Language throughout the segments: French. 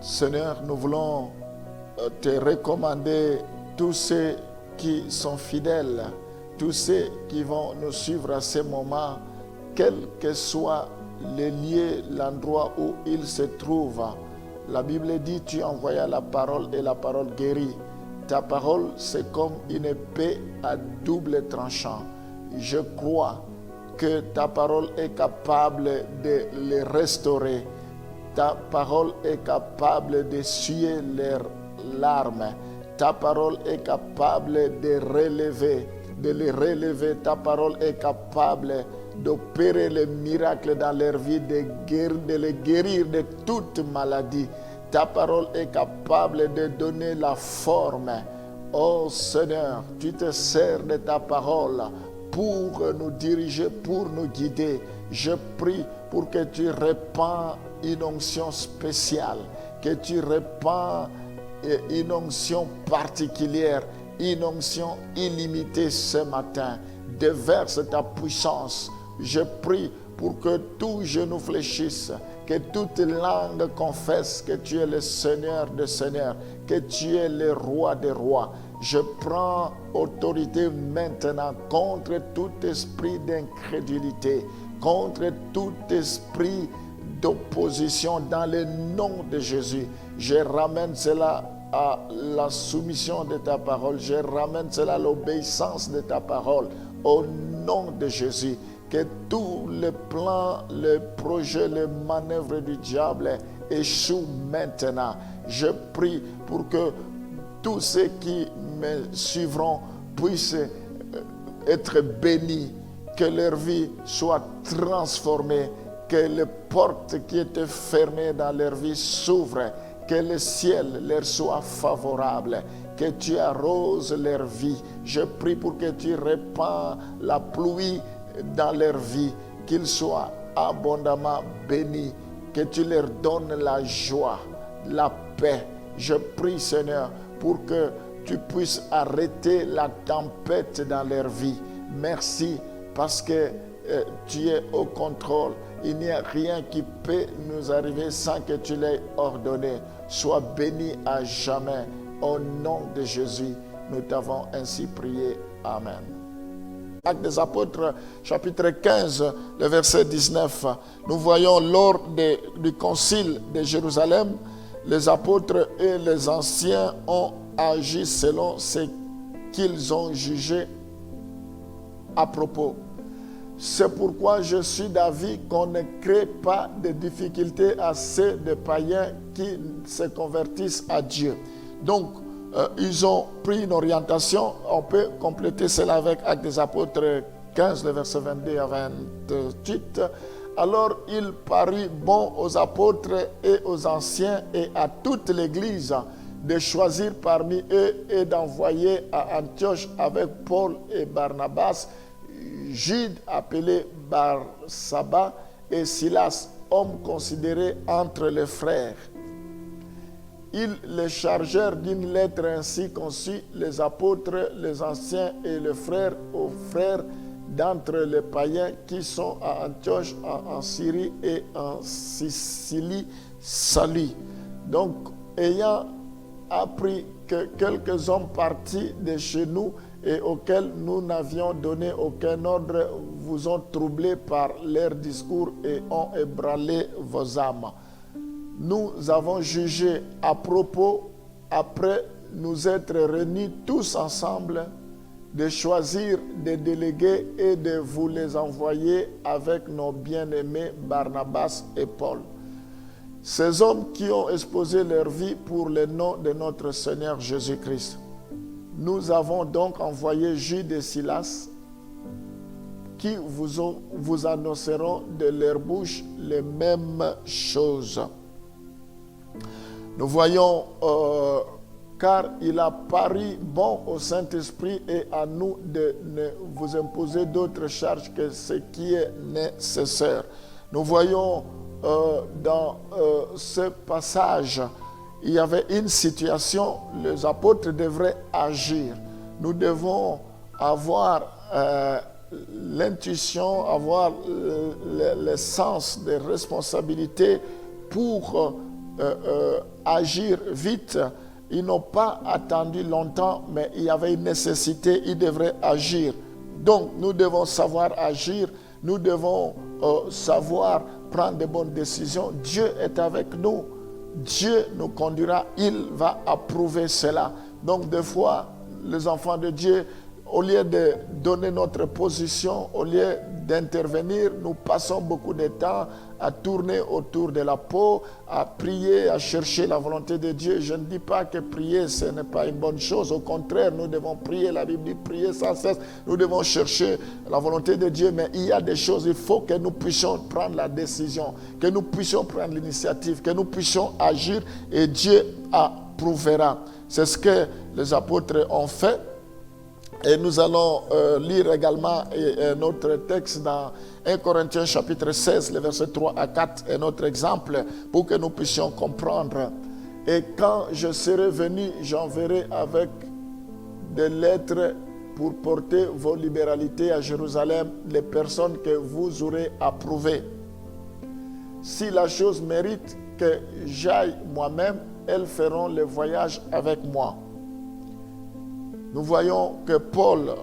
Seigneur, nous voulons te recommander tous ceux qui sont fidèles, tous ceux qui vont nous suivre à ce moment, quel que soit le lieu, l'endroit où ils se trouvent. La Bible dit, tu envoyas la parole et la parole guérit. Ta parole, c'est comme une épée à double tranchant. Je crois que ta parole est capable de les restaurer. Ta parole est capable d'essuyer leurs larmes. Ta parole est capable de les relever. Ta parole est capable d'opérer les miracles dans leur vie, de les guérir de toute maladie. Ta parole est capable de donner la forme. Oh Seigneur, tu te sers de ta parole pour nous diriger, pour nous guider. Je prie pour que tu répands une onction spéciale, que tu répands une onction particulière, une onction illimitée ce matin. Déverse ta puissance. Je prie pour que tout genou fléchisse, que toute langue confesse que tu es le Seigneur des Seigneurs, que tu es le Roi des Rois. Je prends autorité maintenant contre tout esprit d'incrédulité, contre tout esprit d'opposition dans le nom de Jésus. Je ramène cela à la soumission de ta parole. Je ramène cela à l'obéissance de ta parole. Au nom de Jésus, que tous les plans, les projets, les manœuvres du diable échouent maintenant. Je prie pour que tous ceux qui me suivront puissent être bénis, que leur vie soit transformée, que les portes qui étaient fermées dans leur vie s'ouvrent, que le ciel leur soit favorable, que tu arroses leur vie. Je prie pour que tu répands la pluie dans leur vie, qu'ils soient abondamment bénis, que tu leur donnes la joie, la paix. Je prie, Seigneur, pour que tu puisses arrêter la tempête dans leur vie. Merci parce que tu es au contrôle. Il n'y a rien qui peut nous arriver sans que tu l'aies ordonné. Sois béni à jamais. Au nom de Jésus, nous t'avons ainsi prié. Amen. Actes des Apôtres, chapitre 15, le verset 19. Nous voyons lors du concile de Jérusalem, les apôtres et les anciens ont agi selon ce qu'ils ont jugé à propos. C'est pourquoi je suis d'avis qu'on ne crée pas de difficultés à ceux des païens qui se convertissent à Dieu. Donc, ils ont pris une orientation. On peut compléter cela avec Actes des Apôtres 15, le verset 22 à 28. Alors, il parut bon aux apôtres et aux anciens et à toute l'Église de choisir parmi eux et d'envoyer à Antioche avec Paul et Barnabas Jude appelé Barsaba et Silas, hommes considérés entre les frères. Ils les chargèrent d'une lettre ainsi conçue, les apôtres, les anciens et les frères aux frères d'entre les païens qui sont à Antioche, en Syrie et en Sicile, salut. Donc, ayant appris que quelques hommes partis de chez nous et auxquels nous n'avions donné aucun ordre vous ont troublé par leur discours et ont ébranlé vos âmes. Nous avons jugé à propos, après nous être réunis tous ensemble, de choisir des délégués et de vous les envoyer avec nos bien-aimés Barnabas et Paul. Ces hommes qui ont exposé leur vie pour le nom de notre Seigneur Jésus-Christ. Nous avons donc envoyé Jude et Silas qui vous annonceront de leur bouche les mêmes choses. Nous voyons, car il a paru bon au Saint-Esprit et à nous de ne vous imposer d'autres charges que ce qui est nécessaire. Nous voyons dans ce passage, il y avait une situation, les apôtres devraient agir. Nous devons avoir l'intuition, avoir le sens des responsabilités pour agir vite. Ils n'ont pas attendu longtemps, mais il y avait une nécessité, ils devraient agir. Donc, nous devons savoir agir, nous devons savoir prendre de bonnes décisions. Dieu est avec nous. Dieu nous conduira, il va approuver cela. Donc, des fois, les enfants de Dieu, au lieu de donner notre position, au lieu d'intervenir, nous passons beaucoup de temps à tourner autour de la peau, à prier, à chercher la volonté de Dieu. Je ne dis pas que prier, ce n'est pas une bonne chose. Au contraire, nous devons prier. La Bible dit prier sans cesse. Nous devons chercher la volonté de Dieu. Mais il y a des choses, il faut que nous puissions prendre la décision, que nous puissions prendre l'initiative, que nous puissions agir et Dieu approuvera. C'est ce que les apôtres ont fait. Et nous allons lire également notre texte dans 1 Corinthiens chapitre 16, les versets 3 à 4, est notre exemple pour que nous puissions comprendre. Et quand je serai venu, j'enverrai avec des lettres pour porter vos libéralités à Jérusalem, les personnes que vous aurez approuvées. Si la chose mérite que j'aille moi-même, elles feront le voyage avec moi. Nous voyons que Paul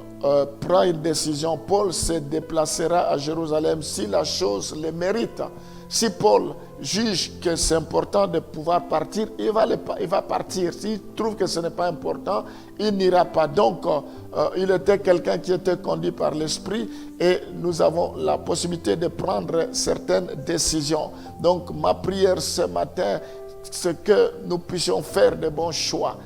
prend une décision. Paul se déplacera à Jérusalem si la chose le mérite. Si Paul juge que c'est important de pouvoir partir, il va partir. S'il trouve que ce n'est pas important, il n'ira pas. Donc, il était quelqu'un qui était conduit par l'Esprit et nous avons la possibilité de prendre certaines décisions. Donc, ma prière ce matin, c'est que nous puissions faire de bons choix.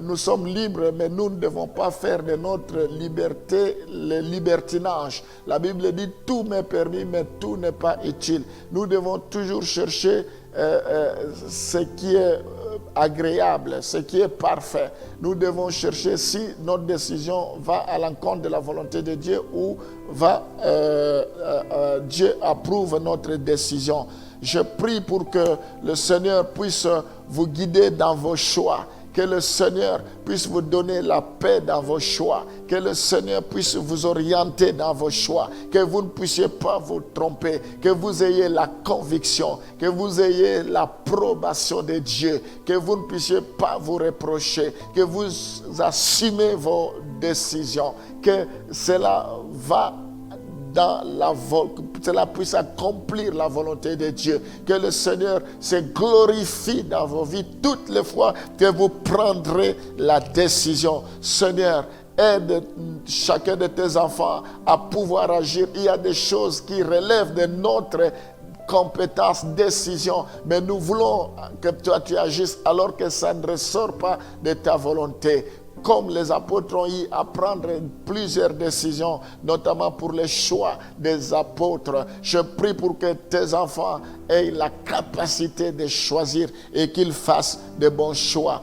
Nous sommes libres, mais nous ne devons pas faire de notre liberté le libertinage. La Bible dit tout m'est permis, mais tout n'est pas utile. Nous devons toujours chercher ce qui est agréable, ce qui est parfait. Nous devons chercher si notre décision va à l'encontre de la volonté de Dieu ou Dieu approuve notre décision. Je prie pour que le Seigneur puisse vous guider dans vos choix. Que le Seigneur puisse vous donner la paix dans vos choix. Que le Seigneur puisse vous orienter dans vos choix. Que vous ne puissiez pas vous tromper. Que vous ayez la conviction. Que vous ayez l'approbation de Dieu. Que vous ne puissiez pas vous reprocher. Que vous assumez vos décisions. Que cela va cela puisse accomplir la volonté de Dieu. Que le Seigneur se glorifie dans vos vies toutes les fois que vous prendrez la décision. Seigneur, aide chacun de tes enfants à pouvoir agir. Il y a des choses qui relèvent de notre compétence, décision, mais nous voulons que toi tu agisses alors que ça ne ressort pas de ta volonté. Comme les apôtres ont eu à prendre plusieurs décisions, notamment pour les choix des apôtres. Je prie pour que tes enfants aient la capacité de choisir et qu'ils fassent de bons choix.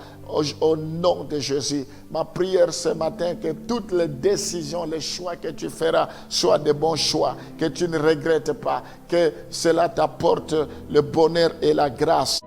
Au nom de Jésus, ma prière ce matin, que toutes les décisions, les choix que tu feras soient de bons choix, que tu ne regrettes pas, que cela t'apporte le bonheur et la grâce.